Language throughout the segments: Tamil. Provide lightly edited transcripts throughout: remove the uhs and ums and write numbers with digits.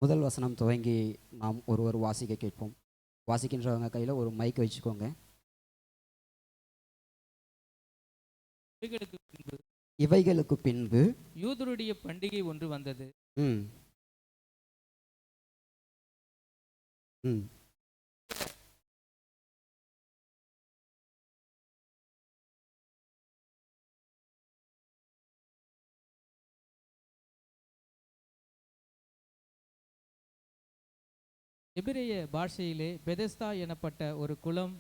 முதல் வசனம் துவங்கி நாம் ஒருவர் வாசிக்க கேட்போம். வாசிக்கின்றவங்க கையில் ஒரு மைக் வச்சுக்கோங்க. இவைகளுக்கு பின்பு இவைகளுக்கு பின்பு யூதருடைய பண்டிகை ஒன்று வந்தது. ம் ம் எபிரேய பாஷையிலே பெதெஸ்தா எனப்பட்ட ஒரு குளம்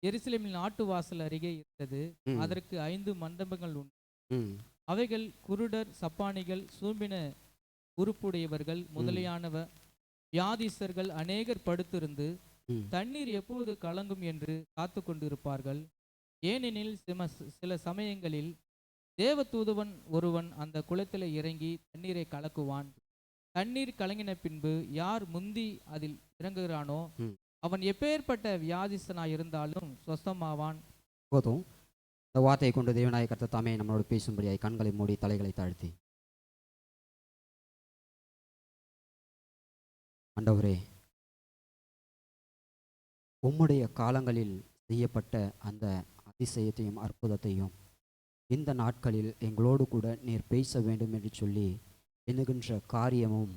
எருசலேமின் நாட்டு வாசல் அருகே இருந்தது. ம் அதற்கு 5 மண்டபங்கள் உண்டு. ம் அவைகள் குருடர், சப்பானிகள், சூம்பின உறுப்புடையவர்கள் முதலியானவ வியாதிஸ்தர்கள் அநேகர் படுத்திருந்து ம் தண்ணீர் எப்போது கலங்கும் என்று காத்து கொண்டிருப்பார்கள். ஏனெனில் சில சமயங்களில் தேவதூதுவன் ஒருவன் அந்த குளத்தில் இறங்கி தண்ணீரை கலக்குவான். தண்ணீர் கலங்கின பின்பு யார் முந்தி அதில் இறங்குகிறானோ ம் அவன் எப்பேற்பட்ட வியாதிஸ்தனாய் இருந்தாலும் சொஸ்தமாவான். போதும். இந்த வார்த்தையை கொண்டு தேவனாய கர்த்தர் தாமே நம்மளோடு பேசும்படியாய் கண்களை மூடி தலைகளை தாழ்த்தி, ஆண்டவரே, உம்முடைய காலங்களில் செய்யப்பட்ட அந்த அதிசயத்தையும் அற்புதத்தையும் இந்த நாட்களில் எங்களோடு கூட நீர் பேச வேண்டும் என்று சொல்லி எண்ணுகின்ற காரியமும்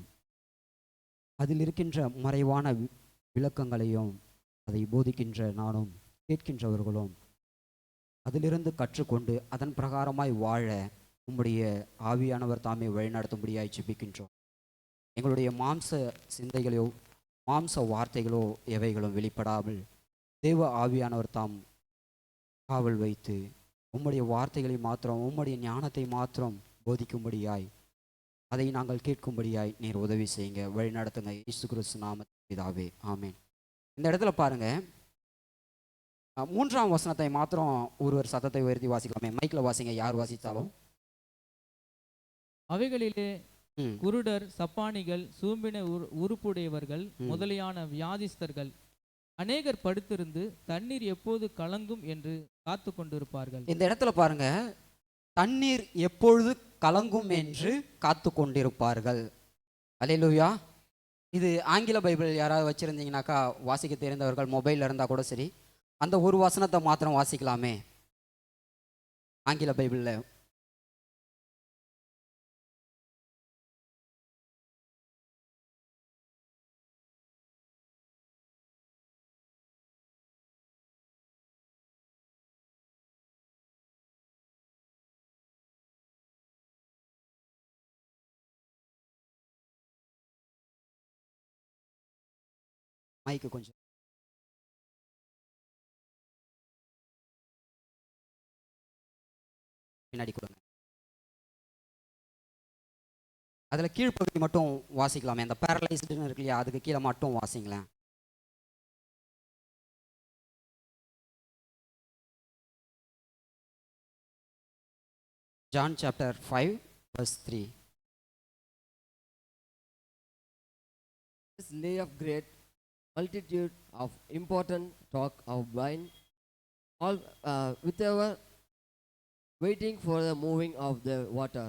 அதில் இருக்கின்ற மறைவான விளக்கங்களையும் அதை போதிக்கின்ற நானும் கேட்கின்றவர்களும் அதிலிருந்து கற்றுக்கொண்டு அதன் பிரகாரமாய் வாழ உம்முடைய ஆவியானவர் தாமே வழிநடத்தும்படியாய் ஜெபிக்கின்றோம். எங்களுடைய மாம்ச சிந்தைகளோ மாம்ச வார்த்தைகளோ எவைகளும் வெளிப்படாமல் தேவ ஆவியானவர் தாம் காவல் வைத்து உம்முடைய வார்த்தைகளை மாத்திரம் உம்முடைய ஞானத்தை மாத்திரம் போதிக்கும்படியாய் அதை நாங்கள் கேட்கும்படியாய் நீர் உதவி செய்யுங்க, வழி நடத்துங்க. இயேசு கிறிஸ்து நாமத்தின் பிதாவே, ஆமென். இந்த இடத்துல பாருங்க, 3ஆம் வசனத்தை மாத்திரம் ஒருவர் சத்தத்தை உயர்த்தி வாசிக்கலாமே. மைக்கில் வாசிங்க, யார் வாசித்தாலும். அவைகளிலே ம் குருடர், சப்பானிகள், சூம்பின உறுப்புடையவர்கள் முதலியான வியாதிஸ்தர்கள் அநேகர் படுத்திருந்து தண்ணீர் எப்போது கலங்கும் என்று காத்து கொண்டிருப்பார்கள். இந்த இடத்துல பாருங்க, தண்ணீர் எப்பொழுது கலங்கும் என்று காத்து கொண்டிருப்பார்கள். அல்லேலூயா. இது ஆங்கில பைபிள் யாராவது வச்சிருந்தீங்கன்னாக்கா, வாசிக்க தெரிந்தவர்கள் மொபைலில் இருந்தால் கூட சரி, அந்த ஒரு வசனத்தை மாத்திரம் வாசிக்கலாமே ஆங்கில பைபிளில். மைக்கு கொஞ்சம் பின்னாடி கொடுங்க. அதில் கீழ்ப்பகுதி மட்டும் வாசிக்கலாமே. அந்த பேரலைஸ்டுன்னு இருக்கு இல்லையா, அதுக்கு கீழே மட்டும் வாசிங்களேன். John chapter 5 verse 3. This lay of great multitude of important talk of blind, all whatever waiting for the moving of the water.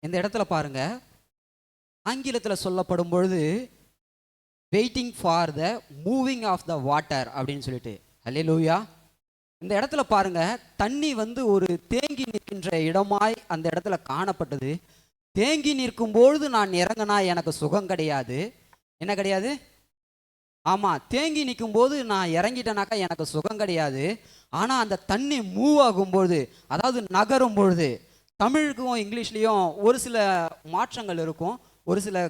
இந்த இடத்துல பாருங்க, ஆங்கிலத்தில் சொல்லப்படும் பொழுது waiting for the moving of the water அப்படின்னு சொல்லிட்டு, அல்லேலூயா. இந்த இடத்துல பாருங்க, தண்ணி ஒரு தேங்கி நிற்கின்ற இடமாய் அந்த இடத்துல காணப்பட்டது. தேங்கி நிற்கும் பொழுது நான் இறங்கினா எனக்கு சுகம் கிடையாது. என்ன கிடையாது? ஆமாம், தேங்கி நிற்கும் போது நான் இறங்கிட்டேனாக்கா எனக்கு சுகம் கிடையாது. ஆனால் அந்த தண்ணி மூவ் ஆகும்பொழுது, அதாவது நகரும் பொழுது, தமிழுக்கும் இங்கிலீஷ்லேயும் ஒரு சில மாற்றங்கள் இருக்கும், ஒரு சில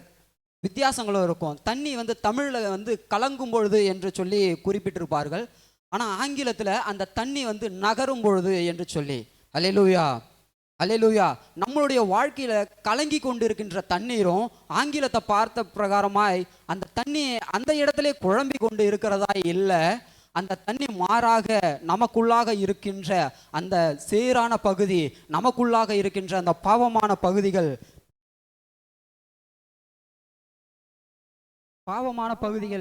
வித்தியாசங்களும் இருக்கும். தண்ணி தமிழில் கலங்கும் பொழுது என்று சொல்லி குறிப்பிட்டிருப்பார்கள். ஆனால் ஆங்கிலத்தில் அந்த தண்ணி நகரும் பொழுது என்று சொல்லி, அல்லேலூயா அல்லேலூயா. நம்மளுடைய வாழ்க்கையில் கலங்கி கொண்டிருக்கின்ற தண்ணீரும் ஆங்கிலத்தை பார்த்த பிரகாரமாய் அந்த தண்ணி அந்த இடத்துல குழம்பி கொண்டு இருக்கிறதா இல்லை. அந்த தண்ணி மாறாக நமக்குள்ளாக இருக்கின்ற அந்த சேரான பகுதி, நமக்குள்ளாக இருக்கின்ற அந்த பாவமான பகுதிகள்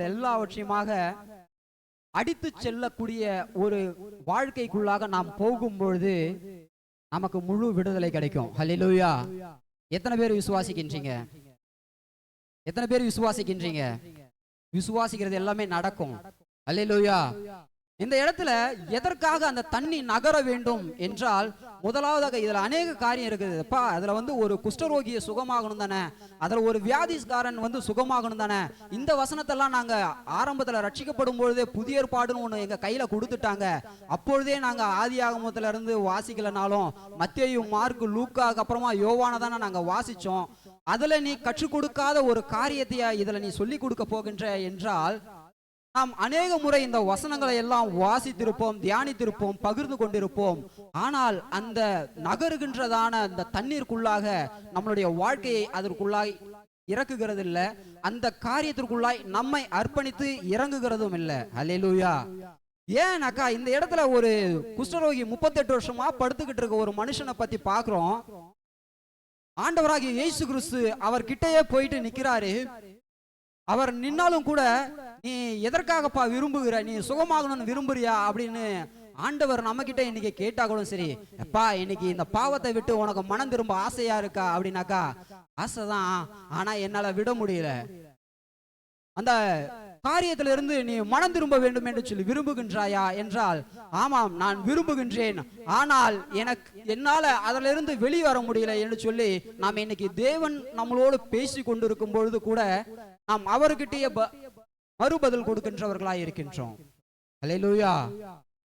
எல்லாவற்றையுமாக அடித்து செல்லக்கூடிய ஒரு வாழ்க்கைக்குள்ளாக நாம் போகும்பொழுது நமக்கு முழு விடுதலை கிடைக்கும். ஹல்லேலூயா. எத்தனை பேர் விசுவாசிக்கின்றீங்க? எத்தனை பேர் விசுவாசிக்கின்றீங்க? விசுவாசிக்கிறது எல்லாமே நடக்கும். அல்லேலூயா. இந்த இடத்துல எதற்காக அந்த தண்ணி நகர வேண்டும் என்றால், முதலாவதாக இதுல அநேக காரியம் இருக்குதுப்பா. அதுல ஒரு குஷ்டரோகியை சுகமாகணும் தானே, அதுல ஒரு வியாதிஸ்காரன் சுகமாகணும் தானே. இந்த வசனத்தெல்லாம் நாங்க ஆரம்பத்துல ரட்சிக்கப்படும் பொழுதே புதிய ஏற்பாடுன்னு ஒண்ணு எங்க கையில கொடுத்துட்டாங்க. அப்பொழுதே நாங்க ஆதி ஆகமத்துல இருந்து வாசிக்கலனாலும் மத்தேயு, மார்க்கு, லூக்காக்கு அப்புறமா யோவானை தானே நாங்க வாசிச்சோம். அதுல நீ கற்றுக் கொடுக்காத ஒரு காரியத்தையா இதுல நீ சொல்லி கொடுக்க போகின்ற என்றால், நாம் அநேக முறை இந்த வசனங்களை எல்லாம் வாசித்திருப்போம், தியானித்திருப்போம், பகிர்ந்து கொண்டிருப்போம். ஆனால் அந்த நகருகின்றதான அந்த தண்ணீருக்குள்ளாக நம்மளுடைய வாழ்க்கையை அதற்குள்ளாய் இறக்குகிறது இல்ல, அந்த காரியத்திற்குள்ளாய் நம்மை அர்ப்பணித்து இறங்குகிறதும் இல்லை. அல்லேலூயா. ஏன்னாக்கா இந்த இடத்துல ஒரு குஷ்டரோகி 38 வருஷமா படுத்துக்கிட்டு இருக்க ஒரு மனுஷனை பத்தி பாக்குறோம். ஆண்டவராகிய இயேசு கிறிஸ்து அவர் கிட்டயே போயிட்டு நிக்கிறாரு. அவர் நின்னாலும் கூட, நீ எதற்காகப்பா விரும்புகிற, நீ சுகமாகணும்னு விரும்புறியா அப்படின்னு ஆண்டவர் நம்ம கிட்ட இன்னைக்கு கேட்டா கூட சரி, அப்பா இன்னைக்கு இந்த பாவத்தை விட்டு உனக்கு மனம் திரும்ப ஆசையா இருக்கா அப்படின்னாக்கா, ஆசைதான், ஆனா என்னால விட முடியல. அந்த காரியத்தில இருந்து நீ மனம் திரும்ப வேண்டும் என்று சொல்லி விரும்புகின்றாயா என்றால், ஆமாம் நான் விரும்புகின்றேன், ஆனால் என்னால அதிலிருந்து வெளிவர முடியல என்று சொல்லி நாம் இன்னைக்கு தேவன் நம்மளோடு பேசி கொண்டிருக்கும் பொழுது கூட நாம் அவர்கிட்டயே மறுபதில் கொடுக்கின்றவர்களாய் இருக்கின்றோம். அல்லேலூயா.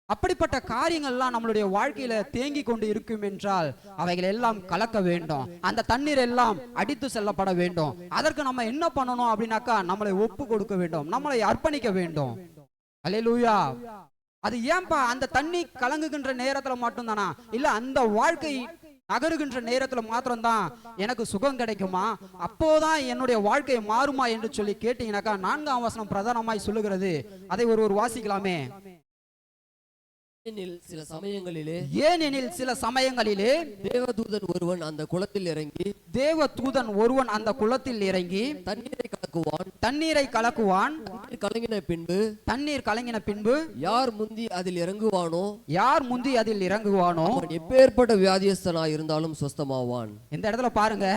அப்படிப்பட்ட காரியங்கள்லாம் நம்மளுடைய வாழ்க்கையில தேங்கி கொண்டு இருக்கும் என்றால் அவைகள் எல்லாம் கலக்க வேண்டும். அந்த தண்ணீர் எல்லாம் அடித்து செல்லப்பட வேண்டும். அதற்கு நம்ம என்ன பண்ணணும் அப்படின்னாக்கா, நம்மளை ஒப்பு கொடுக்க வேண்டும், நம்மளை அர்ப்பணிக்க வேண்டும். அல்லேலூயா. அது ஏன்பா அந்த தண்ணி கலங்குகின்ற நேரத்துல மட்டும் தானா, இல்ல அந்த வாழ்க்கை நகருகின்ற நேரத்துல மாத்திரம்தான் எனக்கு சுகம் கிடைக்குமா, அப்போதான் என்னுடைய வாழ்க்கை மாறுமா என்று சொல்லி கேட்டீங்கன்னாக்கா, 4ஆம் வசனம் பிரதானமாய் சொல்லுகிறது. அதை ஒருவர் வாசிக்கலாமே. ஏனெனில் சில சமயங்களிலே தேவதூதன் ஒருவன் அந்த குளத்தில் இறங்கி தண்ணீரை கலக்குவான். தண்ணீர் கலங்கின பின்பு யார் முந்தி அதில் இறங்குவானோ எப்பேற்பட்ட வியாதியஸ்தனாய் இருந்தாலும் சுஸ்தமாவான். இந்த இடத்துல பாருங்க,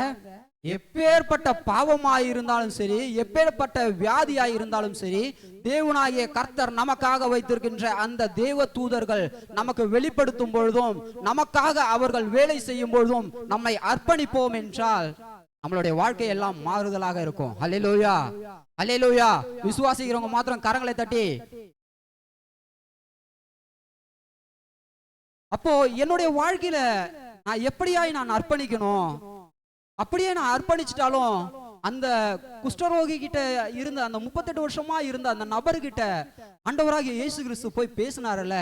எப்பேற்பட்ட பாவமாய் இருந்தாலும் சரி, எப்பேற்பட்ட வியாதியாய் இருந்தாலும் சரி, தேவனாகிய கர்த்தர் நமக்காக வைத்திருக்கின்ற அந்த தேவ தூதர்கள் நமக்கு வெளிப்படுத்தும் பொழுதும், நமக்காக அவர்கள் வேலை செய்யும் பொழுதும் நம்மை அர்ப்பணிப்போம் என்றால் நம்மளுடைய வாழ்க்கை எல்லாம் மாறுதலாக இருக்கும். அல்லேலூயா. அல்லேலூயா. விசுவாசிக்கிறவங்க மாத்திரம் கரங்களை தட்டி, அப்போ என்னுடைய வாழ்க்கையில நான் எப்படியாய் நான் அர்ப்பணிக்கணும், அப்படியே நான் அர்ப்பணிச்சிட்டாலும் அந்த குஷ்டரோகி கிட்ட இருந்த அந்த 38 வருஷமா இருந்த அந்த நபர்கிட்ட ஆண்டவராகிய இயேசு கிறிஸ்து போய் பேசினார்ல,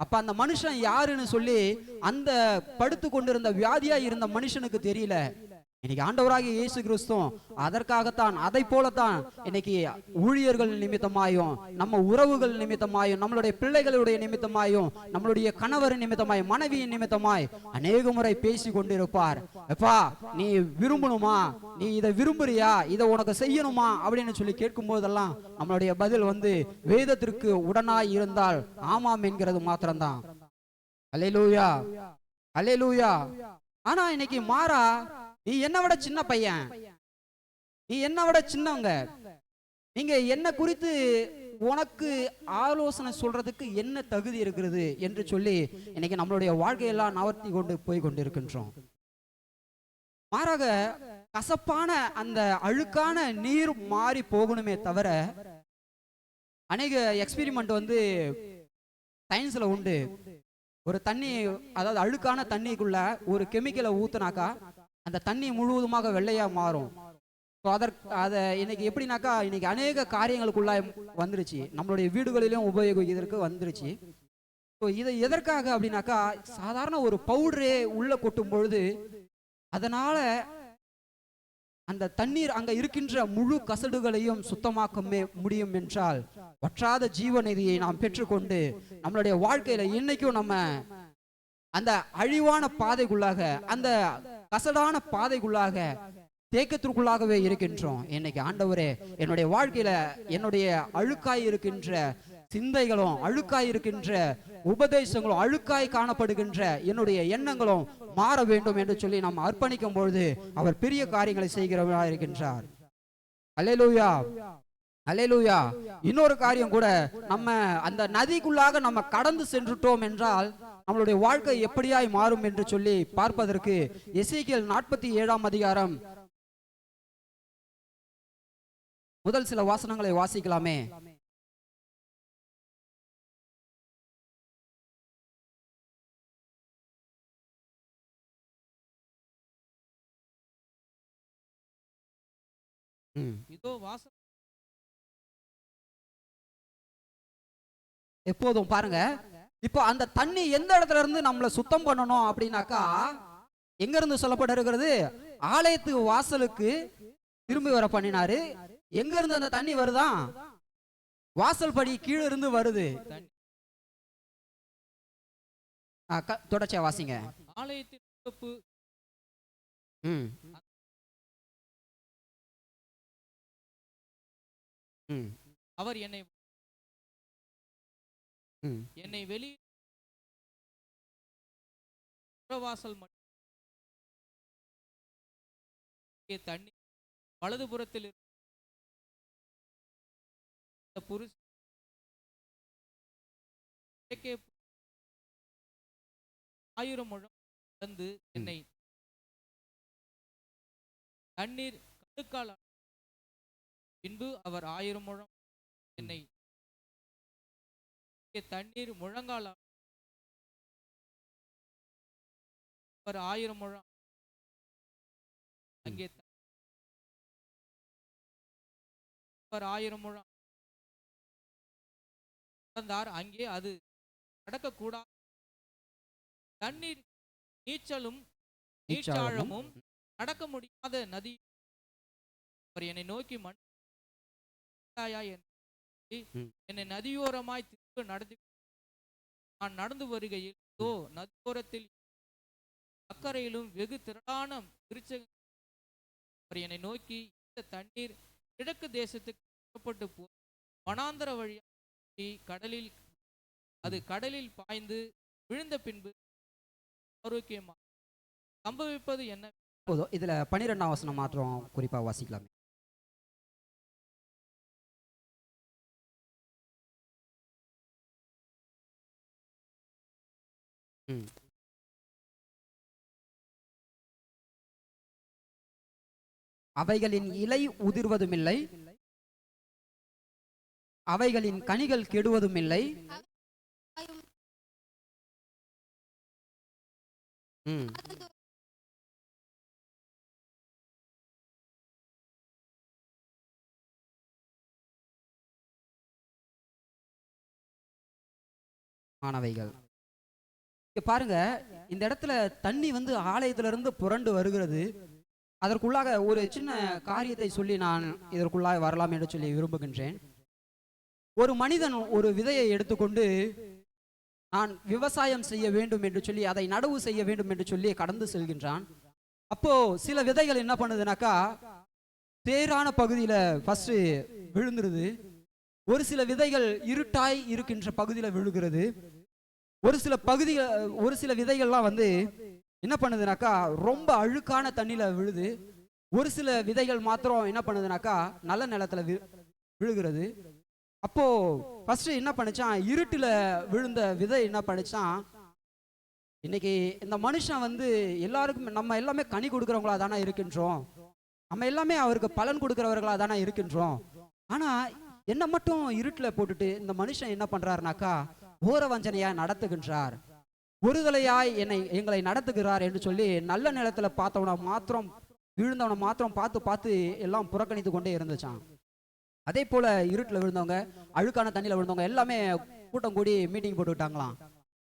அப்ப அந்த மனுஷன் யாருன்னு சொல்லி அந்த படுத்து கொண்டிருந்த வியாதியா இருந்த மனுஷனுக்கு தெரியல. இன்னைக்கு ஆண்டவராகிய இயேசு கிறிஸ்துவும் அதற்காகத்தான், அதை போலத்தான் இன்னைக்கு ஊழியர்கள் நிமித்தமாயும், நம்ம உறவுகள் நிமித்தமாயும், நம்மளுடைய பிள்ளைகளுடைய நிமித்தமாயும், நம்மளுடைய கணவர் நிமித்தமாய், மனைவியின் நிமித்தமாய் அநேக முறை பேசி கொண்டிருப்பார். எப்பா நீ விரும்பணுமா, நீ இதை விரும்புறியா, இதை உனக்கு செய்யணுமா அப்படின்னு சொல்லி கேட்கும் போதெல்லாம் நம்மளுடைய பதில் வேதத்திற்கு உடனாய் இருந்தால் ஆமாம் என்கிறது மாத்திரம்தான். அல்லேலூயா. அல்லேலூயா. ஆனா இன்னைக்கு மாறா, நீ என்ன விட சின்ன பையன், நீ என்ன விட சின்னவங்க, நீங்க என்ன குறித்து உனக்கு ஆலோசனை சொல்றதுக்கு என்ன தகுதி இருக்கிறது என்று சொல்லி இன்னைக்கு நம்மளுடைய வாழ்க்கையெல்லாம் நவர்த்தி கொண்டு போய் கொண்டிருக்கின்றோம். மாறாக கசப்பான அந்த அழுக்கான நீர் மாறி போகணுமே தவிர, அநேக எக்ஸ்பெரிமெண்ட் சயின்ஸ்ல உண்டு. ஒரு தண்ணி, அதாவது அழுக்கான தண்ணிக்குள்ள ஒரு கெமிக்கலை ஊத்துனாக்கா அந்த தண்ணி முழுவதுமாக வெள்ளையா மாறும். அதை இன்னைக்கு எப்படின்னாக்கா, இன்னைக்கு அநேக காரியங்களுக்குள்ள வந்துருச்சு, நம்மளுடைய வீடுகளிலும் உபயோகிக்கிறதுக்கு வந்துருச்சு. இதை எதற்காக அப்படின்னாக்கா, சாதாரண ஒரு பவுடரே உள்ள கொட்டும் பொழுது அதனால அந்த தண்ணீர் அங்க இருக்கின்ற முழு கசடுகளையும் சுத்தமாக்க முடியும் என்றால், வற்றாத ஜீவநிதியை நாம் பெற்றுக்கொண்டு நம்மளுடைய வாழ்க்கையில இன்னைக்கும் நம்ம அந்த அழிவான பாதைக்குள்ளாக, அந்த கசடான பாதைக்குள்ளாக, தேக்கத்திற்குள்ளாகவே இருக்கின்றோம். இன்னைக்கு ஆண்டவரே, என்னுடைய வாழ்க்கையில என்னுடைய அழுக்காய் இருக்கின்ற சிந்தைகளும், அழுக்காய் இருக்கின்ற உபதேசங்களும், அழுக்காய் காணப்படுகின்ற என்னுடைய எண்ணங்களும் மாற வேண்டும் என்று சொல்லி நாம் அர்ப்பணிக்கும் பொழுது அவர் பெரிய காரியங்களை செய்கிறவராக இருக்கின்றார். அல்லேலூயா, அல்லேலூயா. இன்னொரு காரியம் கூட, நம்ம அந்த நதிக்குள்ளாக நம்ம கடந்து சென்றுட்டோம் என்றால் நம்மளுடைய வாழ்க்கை எப்படியாய் மாறும் என்று சொல்லி பார்ப்பதற்கு எசேக்கியேல் 47ஆம் அதிகாரம் முதல் சில வாசனங்களை வாசிக்கலாமே. இதோ வாசல் எப்போதும் பாருங்க, இப்போ அந்த தண்ணி எந்த இடத்துல இருந்து நம்மளை சுத்தம் பண்ணணும் அப்படின்னாக்கா, எங்க இருந்து சொல்லப்பட்டிருக்கிறது? ஆலயத்துக்கு வாசலுக்கு திரும்பி வர பண்ணினாரு. எங்க இருந்து அந்த தண்ணி வருதான்? வாசல் படி கீழே இருந்து வருது. தொடர்ச்சியா வாசிங்க. ஆலயத்தின் முகப்பு ம் ம் அவர் என்னை ம் என்னை வெளி புறவாசல் மட்டும் தண்ணி வலதுபுறத்தில் இருந்த புருஷன் கிழக்கே 1000 முழம் கடந்து என்னை தண்ணீர் கடுக்கால் பின்பு அவர் 1000 முழம் என்னை தண்ணீர் முழங்கால் அவர் 1000 முழம் அங்கே அவர் 1000 முழம் நடந்தார். அங்கே அது நடக்கக்கூடாது. தண்ணீர் நீச்சாழமும் நடக்க முடியாத நதி. அவர் என்னை நோக்கி என்னை நதியோரமாய் திரும்ப நடந்து நான் நடந்து வருகையில் இதோ நதியோரத்தில் அக்கறையிலும் வெகு திரளான அவர் என்னை நோக்கி, இந்த தண்ணீர் கிழக்கு தேசத்துக்கு புறப்பட்டு போய் வனாந்தர வழியாக கடலில் அது கடலில் பாய்ந்து விழுந்த பின்பு ஆரோக்கியமா சம்பவிப்பது என்ன? போதும். இதுல 12ஆம் வசனம் மாத்திரம் குறிப்பா வாசிக்கலாமே. அவைகளின் இலை உதிர்வதுமில்லை, அவைகளின் கனிகள் கெடுவதுமில்லை. மாணவைகள் பாருங்க, இந்த இடத்துல தண்ணி வந்து ஆலயத்துல இருந்து புரண்டு வருகிறது. அதற்குள்ளாக ஒரு சின்ன காரியத்தை சொல்லி நான் இதற்குள்ளாக வரலாம் என்று சொல்லி விரும்புகின்றேன். ஒரு மனிதன் ஒரு விதையை எடுத்துக்கொண்டு நான் விவசாயம் செய்ய வேண்டும் என்று சொல்லி, அதை நடவு செய்ய வேண்டும் என்று சொல்லி கடந்து செல்கின்றான். அப்போ சில விதைகள் என்ன பண்ணுதுனாக்கா, தேரான பகுதியில ஃபர்ஸ்ட் விழுந்துருது. ஒரு சில விதைகள் இருட்டாய் இருக்கின்ற பகுதியில் விழுகிறது. ஒரு சில விதைகள்லாம் வந்து என்ன பண்ணுதுனாக்கா ரொம்ப அழுக்கான தண்ணியில விழுது. ஒரு சில விதைகள் மாத்திரம் என்ன பண்ணுதுனாக்கா நல்ல நிலத்துல விழுகிறது. அப்போ ஃபர்ஸ்ட் என்ன பண்ணுச்சான், இருட்டுல விழுந்த விதை என்ன பண்ணுச்சான், இன்னைக்கு இந்த மனுஷன் வந்து எல்லாருக்கும் நம்ம எல்லாமே கனி கொடுக்கிறவங்களா தானே இருக்கின்றோம், நம்ம எல்லாமே அவருக்கு பலன் கொடுக்கிறவர்களா தானே இருக்கின்றோம். ஆனா என்ன மட்டும் இருட்டுல போட்டுட்டு இந்த மனுஷன் என்ன பண்றாருனாக்கா ஓர வஞ்சனையா நடத்துகின்றார், ஒருதலையாய் எங்களை நடத்துகிறார் என்று சொல்லி நல்ல நிலத்துல பார்த்தவன மாத்திரம் விழுந்தவனை மாத்திரம் பார்த்து எல்லாம் புறக்கணித்து கொண்டே இருந்துச்சான். அதே போல இருட்டுல விழுந்தவங்க, அழுக்கான தண்ணியில விழுந்தவங்க எல்லாமே கூட்டம் கூடி மீட்டிங் போட்டுக்கிட்டாங்களாம்.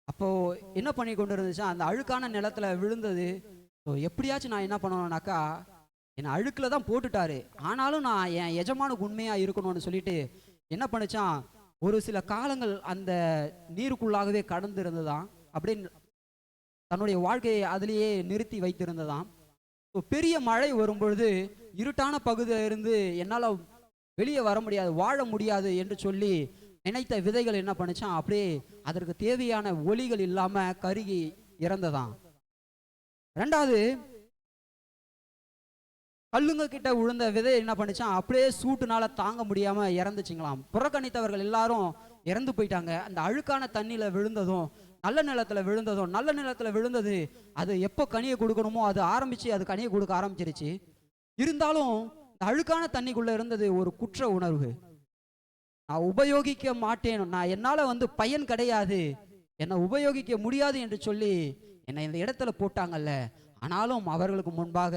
அப்போ என்ன பண்ணி கொண்டு இருந்துச்சா, அந்த அழுக்கான நிலத்துல விழுந்தது. எப்படியாச்சும் நான் என்ன பண்ணணும்னாக்கா, என்னை அழுக்குல தான் போட்டுட்டாரு, ஆனாலும் நான் என் எஜமானுக்கு உண்மையா இருக்கணும்னு சொல்லிட்டு என்ன பண்ணுச்சான், ஒரு சில காலங்கள் அந்த நீருக்குள்ளாகவே கடந்து இருந்ததாம். அப்படின்னு தன்னுடைய வாழ்க்கையை அதிலேயே நிறுத்தி வைத்திருந்ததாம். பெரிய மழை வரும்பொழுது இருட்டான பகுதியில இருந்து என்னால் வெளியே வர முடியாது, வாழ முடியாது என்று சொல்லி நினைத்த விதைகள் என்ன பண்ணுச்சான், அப்படியே அதற்கு தேவையான ஒளிகள் இல்லாம கருகி இறந்ததாம். ரெண்டாவது, கல்லுங்க கிட்ட விழுந்த விதை என்ன பண்ணுச்சான், அப்படியே சூட்டுனால தாங்க முடியாம இறந்துச்சுங்களாம். புறக்கணித்தவர்கள் எல்லாரும் இறந்து போயிட்டாங்க. அந்த அழுக்கான தண்ணியில விழுந்ததும் நல்ல நிலத்துல விழுந்ததும், நல்ல நிலத்துல விழுந்தது அது எப்போ கனியை கொடுக்கணுமோ அது ஆரம்பிச்சு அது கனியை கொடுக்க ஆரம்பிச்சிருச்சு. இருந்தாலும் இந்த அழுக்கான தண்ணிக்குள்ள இருந்தது ஒரு குற்ற உணர்வு. நான் உபயோகிக்க மாட்டேன், நான் என்னால பயன் கிடையாது, என்னை உபயோகிக்க முடியாது என்று சொல்லி என்னை இந்த இடத்துல போட்டாங்கல்ல. ஆனாலும் அவர்களுக்கு முன்பாக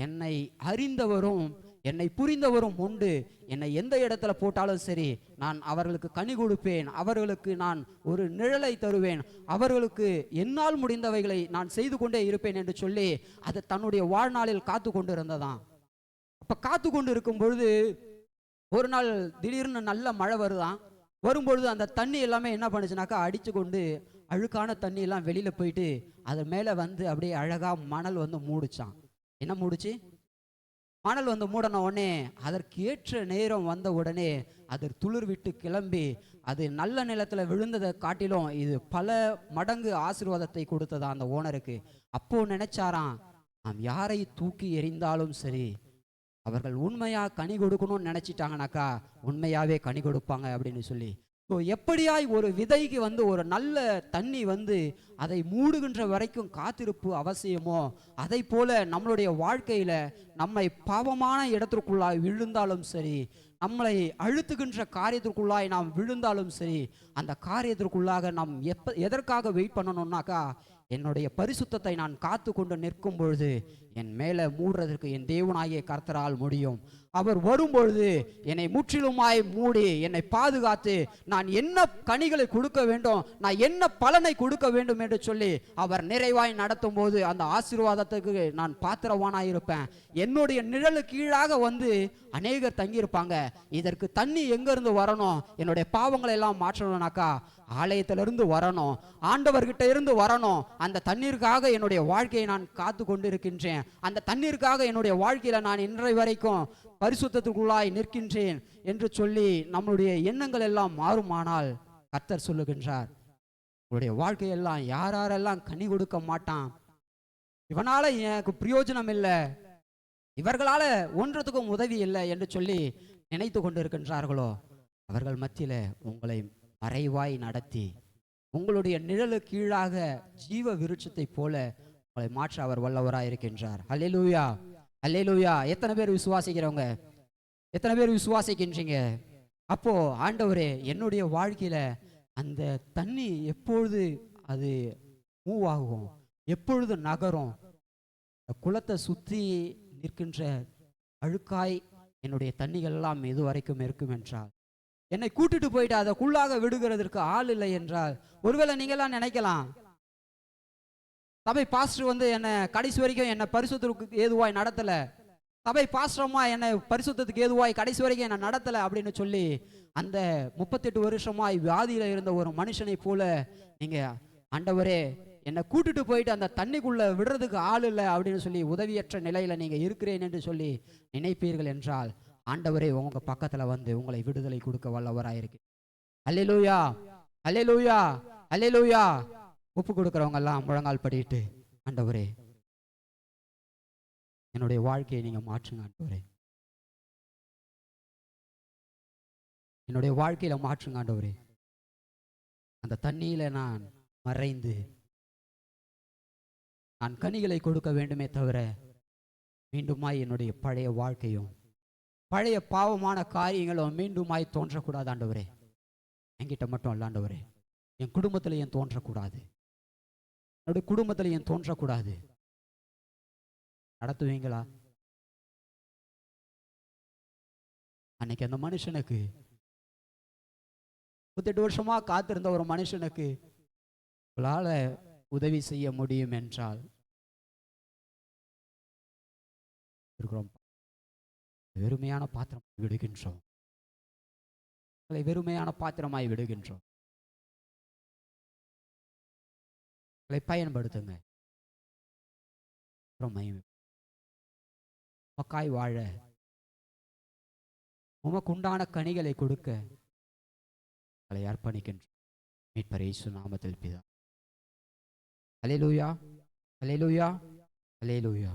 என்னை அறிந்தவரும் என்னை புரிந்தவரும் உண்டு. என்னை எந்த இடத்துல போட்டாலும் சரி, நான் அவர்களுக்கு கனி கொடுப்பேன், அவர்களுக்கு நான் ஒரு நிழலை தருவேன், அவர்களுக்கு என்னால் முடிந்தவைகளை நான் செய்து கொண்டே இருப்பேன் என்று சொல்லி அது தன்னுடைய வாழ்நாளில் காத்து கொண்டு இருந்ததாம். அப்ப காத்து கொண்டு இருக்கும் பொழுது ஒரு நாள் திடீர்னு நல்ல மழை வருதான். வரும்பொழுது அந்த தண்ணி எல்லாமே என்ன பண்ணுச்சுனாக்கா அடிச்சு கொண்டு அழுக்கான தண்ணி எல்லாம் வெளியில போயிட்டு அது மேல அப்படியே அழகா மணல் மூடுச்சான். என்ன மூடுச்சு? மணல் மூடன உடனே அதற்கு ஏற்ற நேரம் வந்த உடனே அது துளிர் விட்டு கிளம்பி அது நல்ல நிலத்துல விழுந்ததை காட்டிலும் இது பல மடங்கு ஆசீர்வாதத்தை கொடுத்ததா அந்த ஓனருக்கு. அப்போ நினைச்சாராம், நாம் யாரை தூக்கி எறிந்தாலும் சரி, அவர்கள் உண்மையா கனி கொடுக்கணும்னு நினைச்சிட்டாங்கனாக்கா உண்மையாவே கனி கொடுப்பாங்க அப்படின்னு சொல்லி. எப்படியாய் ஒரு விதைக்கு ஒரு நல்ல தண்ணி அதை மூடுகின்ற வரைக்கும் காத்திருப்பு அவசியமோ, அதை போல நம்மளுடைய வாழ்க்கையில நம்மை பாவமான இடத்திற்குள்ளாய் விழுந்தாலும் சரி, நம்மளை அழுத்துகின்ற காரியத்திற்குள்ளாய் நாம் விழுந்தாலும் சரி, அந்த காரியத்திற்குள்ளாக நாம் எதற்காக வெயிட் பண்ணணும்னாக்கா, என்னுடைய பரிசுத்தத்தை நான் காத்து கொண்டு நிற்கும் பொழுது என் மேலே மூடுறதற்கு என் தேவனாகிய கர்த்தரால் முடியும். அவர் வரும்பொழுது என்னை முற்றிலுமாய் மூடி என்னை பாதுகாத்து நான் என்ன கனிகளை கொடுக்க வேண்டும், நான் என்ன பலனை கொடுக்க வேண்டும் என்று சொல்லி அவர் நிறைவாய் நடத்தும் போது அந்த ஆசீர்வாதத்துக்கு நான் பாத்திரவானாய் இருப்பேன். என்னுடைய நிழலு கீழாக அநேகர் தங்கியிருப்பாங்க. இதற்கு தண்ணி எங்கிருந்து வரணும்? என்னுடைய பாவங்களை எல்லாம் மாற்றணும்னாக்கா ஆலயத்திலிருந்து வரணும், ஆண்டவர்கிட்ட இருந்து வரணும். அந்த தண்ணீருக்காக என்னுடைய வாழ்க்கையை நான் காத்து கொண்டிருக்கின்றேன். அந்த தண்ணீருக்காக என்னுடைய வாழ்க்கையில நான் இன்றை வரைக்கும் பரிசுத்தத்துக்குள்ளாய் நிற்கின்றேன் என்று சொல்லி நம்முடைய எண்ணங்கள் எல்லாம் மாறுமானால் கர்த்தர் சொல்லுகின்றார், உங்களுடைய வாழ்க்கையெல்லாம் யாரெல்லாம் கனி கொடுக்க மாட்டான், இவனால எனக்கு பிரயோஜனம் இல்லை, இவர்களால ஒன்றத்துக்கும் உதவி இல்லை என்று சொல்லி நினைத்து கொண்டிருக்கின்றார்களோ, அவர்கள் மத்தியில உங்களை மறைவாய் நடத்தி உங்களுடைய நிழலு கீழாக ஜீவ விருட்சத்தை போல உங்களை மாற்ற அவர் வல்லவராய் இருக்கின்றார். அல்லேலூயா, அல்லேலூயா. எத்தனை பேர் விசுவாசிக்கிறவங்க? எத்தனை பேர் விசுவாசிக்கின்றீங்க? அப்போ ஆண்டவரே, என்னுடைய வாழ்க்கையில அந்த தண்ணி எப்பொழுது அது மூவ் ஆகும், எப்பொழுது நகரும், குளத்தை சுற்றி நிற்கின்ற அழுக்காய் என்னுடைய தண்ணிகள் எல்லாம் இது வரைக்கும் இருக்கும் என்றால், என்னை கூட்டிட்டு போயிட்டு அதற்குள்ளாக விடுகிறதற்கு ஆள் இல்லை என்றால், ஒருவேளை நீங்களாம் நினைக்கலாம், சபை பாஸ்டர் என்னை கடைசி வரைக்கும் என்னை பரிசுத்தத்துக்கு ஏதுவாய் நடத்தல, சபை பாஸ்டரமா என்னை பரிசுத்தத்துக்கு ஏதுவாய் கடைசி வரைக்கும் என்னை நடத்தல அப்படின்னு சொல்லி அந்த 38 வருஷமாய் வியாதியில இருந்த ஒரு மனுஷனை போல நீங்க, ஆண்டவரே என்னை கூட்டிட்டு போயிட்டு அந்த தண்ணிக்குள்ள விடுறதுக்கு ஆள் இல்லை அப்படின்னு சொல்லி உதவியற்ற நிலையில நீங்க இருக்கிறேன் என்று சொல்லி நினைப்பீர்கள் என்றால், ஆண்டவரே உங்க பக்கத்துல உங்களை விடுதலை கொடுக்க வல்லவராயிருக்கு. அல்லேலூயா, அல்லேலூயா, அல்லேலூயா. ஒப்பு கொடுக்கிறவங்க எல்லாம் முழங்கால் படிட்டு, ஆண்டவரே என்னுடைய வாழ்க்கையை நீங்க மாற்றுங்க, ஆண்டவரே என்னுடைய வாழ்க்கையில மாற்றுங்க ஆண்டவரே. அந்த தண்ணியில நான் மறைந்து நான் கனிகளை கொடுக்க வேண்டுமே தவிர மீண்டுமாய் என்னுடைய பழைய வாழ்க்கையும் பழைய பாவமான காரியங்களும் மீண்டுமாய் தோன்றக்கூடாது ஆண்டவரே. என்கிட்ட மட்டும் இல்ல ஆண்டவரே, என் குடும்பத்தில் ஏன் தோன்றக்கூடாது, என்னுடைய குடும்பத்தில் ஏன் தோன்றக்கூடாது. நடத்துவீங்களா? அன்னைக்கு அந்த மனுஷனுக்கு 38 வருஷமா காத்திருந்த ஒரு மனுஷனுக்கு உங்களால உதவி செய்ய முடியும் என்றால் இருக்கிறோம். வெறுமையான பாத்திரம் விடுகின்றோம், வெறுமையான பாத்திரமாய் விடுகின்றோம். பயன்படுத்துங்க. மக்காய் வாழ உமக்கு உண்டான கனிகளை கொடுக்க அர்ப்பணிக்கின்றோம். மீட்பர் இயேசு நாமத்தில் பிதா. அல்லேலூயா, அல்லேலூயா, அல்லேலூயா.